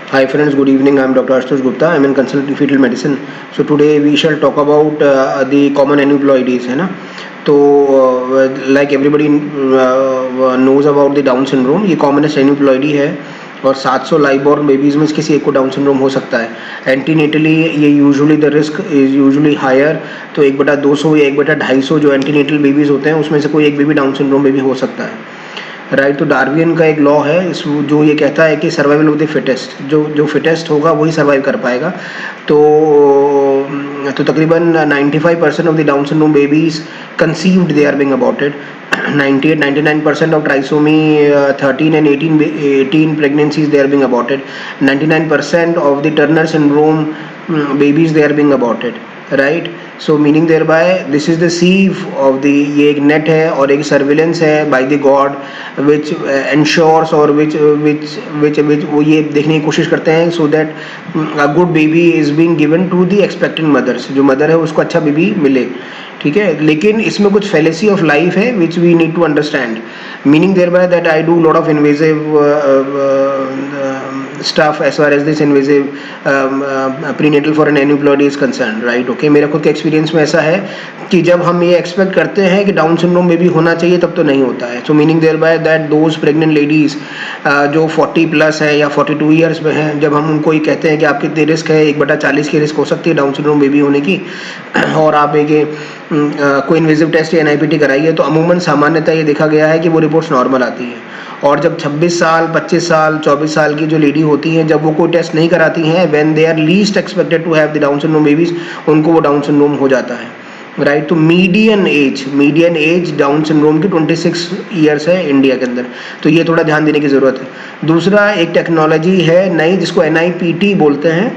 Hi friends, good evening. I am Dr. Ashutosh Gupta. I am in consultant in fetal medicine. So today we shall talk about the common aneuploidies, है ना. तो like everybody knows about the Down syndrome, ये commonest aneuploidy है और 700 live born babies में किसी एक को डाउन सिंड्रोम हो सकता है. एंटीनेटली ये usually the risk is usually higher, तो 1/200 या 1/250 जो एंटीनेटल बेबीज होते हैं उसमें से कोई एक बेबी डाउन सिंड्रोम बेबी हो सकता है. राइट. तो डार्विन का एक लॉ है जो ये कहता है कि सर्वाइवल ऑफ द फिटेस्ट, जो फिटेस्ट होगा वही सर्वाइव कर पाएगा. तो तकरीबन 95% of the down syndrome babies conceived they are being aborted. 98-99% of trisomy 13 and 18 pregnancies they are being aborted. 99% of the Turner syndrome babies they are being aborted. Right. So meaning thereby this is the sieve of the, ये एक net है और एक surveillance है by the god which ensures और which वो ये देखने की कोशिश करते हैं so that a good baby is being given to the expectant mothers. जो मदर है उसको अच्छा बेबी मिले. ठीक है. लेकिन इसमें कुछ फेलेसी ऑफ लाइफ है which we need to understand. Meaning thereby that I do lot of invasive stuff as far as this invasive prenatal for an aneuploidy is concerned, right? Okay, मेरा खुद के experience में ऐसा है कि जब हम ये एक्सपेक्ट करते हैं कि डाउन सिंड्रोम बेबी होना चाहिए तब तो नहीं होता है. So meaning thereby that those pregnant ladies जो 40 प्लस है या 42 ईयर्स में हैं, जब हम उनको ये कहते हैं कि आपकी इतनी रिस्क है, 1/40 की रिस्क हो सकती है डाउन सिंड्रोम बेबी होने की, और आप एक कोई इन्वेजिव टेस्ट या NIPT कराइए, तो अमूमन सामान्यतः ये देखा गया है कि वो रिपोर्ट्स नॉर्मल आती है. और जब 26 साल 25 साल 24 साल की जो लेडी होती हैं, जब वो कोई टेस्ट नहीं कराती हैं, when they are least expected to have the down syndrome babies, उनको वो डाउन सिंड्रोम हो जाता है. राइट. तो मीडियन एज डाउन सिंड्रोम की 26 ईयर्स है इंडिया के अंदर. तो ये थोड़ा ध्यान देने की ज़रूरत है. दूसरा एक टेक्नोलॉजी है नई जिसको NIPT बोलते हैं.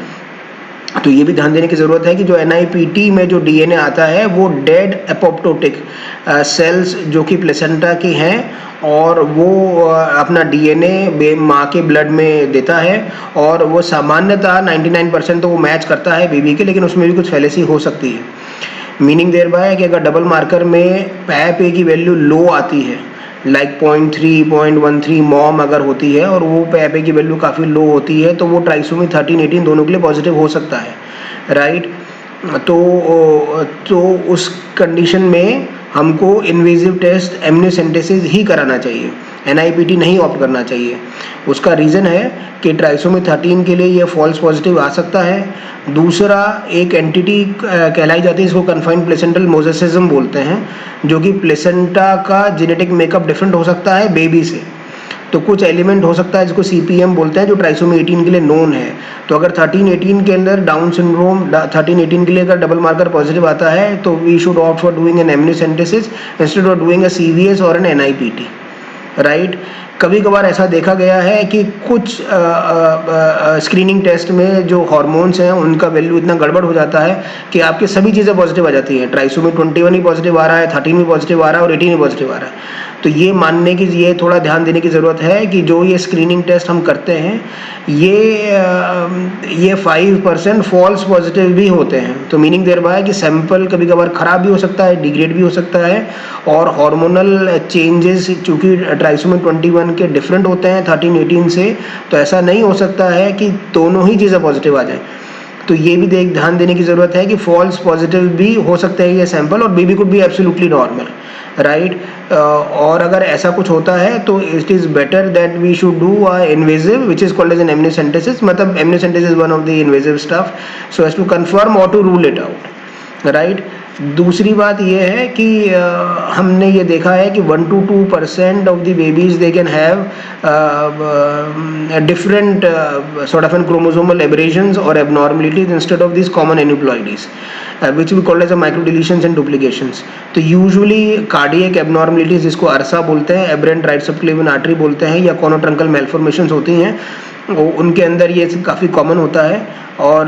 तो ये भी ध्यान देने की ज़रूरत है कि जो NIPT में जो DNA आता है वो डेड एपोप्टोटिक सेल्स जो कि प्लेसेंटा की हैं, और वो अपना DNA माँ के ब्लड में देता है, और वो सामान्यतः 99% तो वो मैच करता है बेबी के, लेकिन उसमें भी कुछ फैलेसी हो सकती है. मीनिंग देयर बाय कि अगर डबल मार्कर में PAP की वैल्यू लो आती है, लाइक 0.3 0.13 मॉम अगर होती है और वो PAP की वैल्यू काफ़ी लो होती है, तो वो ट्राइसोमी 13-18 दोनों के लिए पॉजिटिव हो सकता है. राइट. तो उस कंडीशन में हमको इन्वेजिव टेस्ट एमनियोसेंटेसिस ही कराना चाहिए, NIPT नहीं ऑप्ट करना चाहिए. उसका रीज़न है कि ट्राइसोमी 13 के लिए ये फॉल्स पॉजिटिव आ सकता है. दूसरा एक एंटिटी कहलाई जाती है, इसको कन्फाइंड प्लेसेंटल मोजेसिज्म बोलते हैं, जो कि प्लेसेंटा का जेनेटिक मेकअप डिफरेंट हो सकता है बेबी से. तो कुछ एलिमेंट हो सकता है जिसको CPM बोलते हैं, जो ट्राइसोमी 18 के लिए नोन है. तो अगर 13-18 के अंदर डाउन सिंड्रोम 13-18 के लिए अगर डबल मार्कर पॉजिटिव आता है, तो we should opt for doing an amniocentesis instead of doing a CVS और एन NIPT. राइट. कभी कभार ऐसा देखा गया है कि कुछ स्क्रीनिंग टेस्ट में जो हार्मोन्स हैं उनका वैल्यू इतना गड़बड़ हो जाता है कि आपके सभी चीज़ें पॉजिटिव आ जाती हैं. ट्राइसोमी 21 ही पॉजिटिव आ रहा है, 13 भी पॉजिटिव आ रहा है और 18 भी पॉजिटिव आ रहा है. तो ये मानने की, ये थोड़ा ध्यान देने की ज़रूरत है कि जो ये स्क्रीनिंग टेस्ट हम करते हैं ये 5% फॉल्स पॉजिटिव भी होते हैं. तो मीनिंग देयर बाय कि सैंपल कभी कभार ख़राब भी हो सकता है, डिग्रेड भी हो सकता है, और हार्मोनल चेंजेस चूँकि ट्राइसोमी 21 के डिफरेंट होते हैं 13-18 से, तो ऐसा नहीं हो सकता है कि दोनों ही चीज़ें पॉजिटिव आ जाए. तो ये भी ध्यान देने की ज़रूरत है कि फॉल्स पॉजिटिव भी हो सकते हैं ये सैंपल, और baby could be absolutely normal. Right. और अगर ऐसा कुछ होता है तो it is better that we should do a invasive which is called as an amniocentesis. मतलब amniocentesis is one of the invasive stuff so as to confirm और to rule it out. Right. दूसरी बात ये है कि हमने ये देखा है कि 1-2% of the babies they can have different sort of chromosomal aberrations or abnormalities instead of these common aneuploidies, which we call as a microdeletions and duplications. तो usually cardiac abnormalities जिसको अरसा बोलते हैं, aberrant right subclavian artery बोलते हैं, या conotruncal malformations होती हैं, उनके अंदर ये काफ़ी कॉमन होता है. और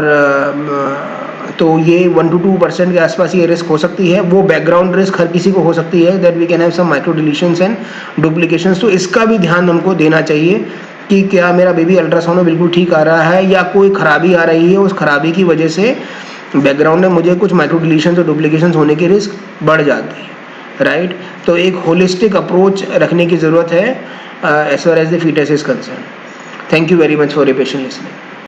तो ये 1-2% के आसपास ये रिस्क हो सकती है. वो बैकग्राउंड रिस्क हर किसी को हो सकती है, that we can have some micro deletions and duplications. तो इसका भी ध्यान हमको देना चाहिए कि क्या मेरा बेबी अल्ट्रासाउंड में बिल्कुल ठीक आ रहा है या कोई खराबी आ रही है, उस खराबी की वजह से बैकग्राउंड में मुझे कुछ माइक्रो डिलीशंस और डुप्लीकेशंस होने की रिस्क बढ़ जाती है. राइट. तो एक होलिस्टिक अप्रोच रखने की ज़रूरत है as far as the foetus is concern. Thank you very much for your patient listening.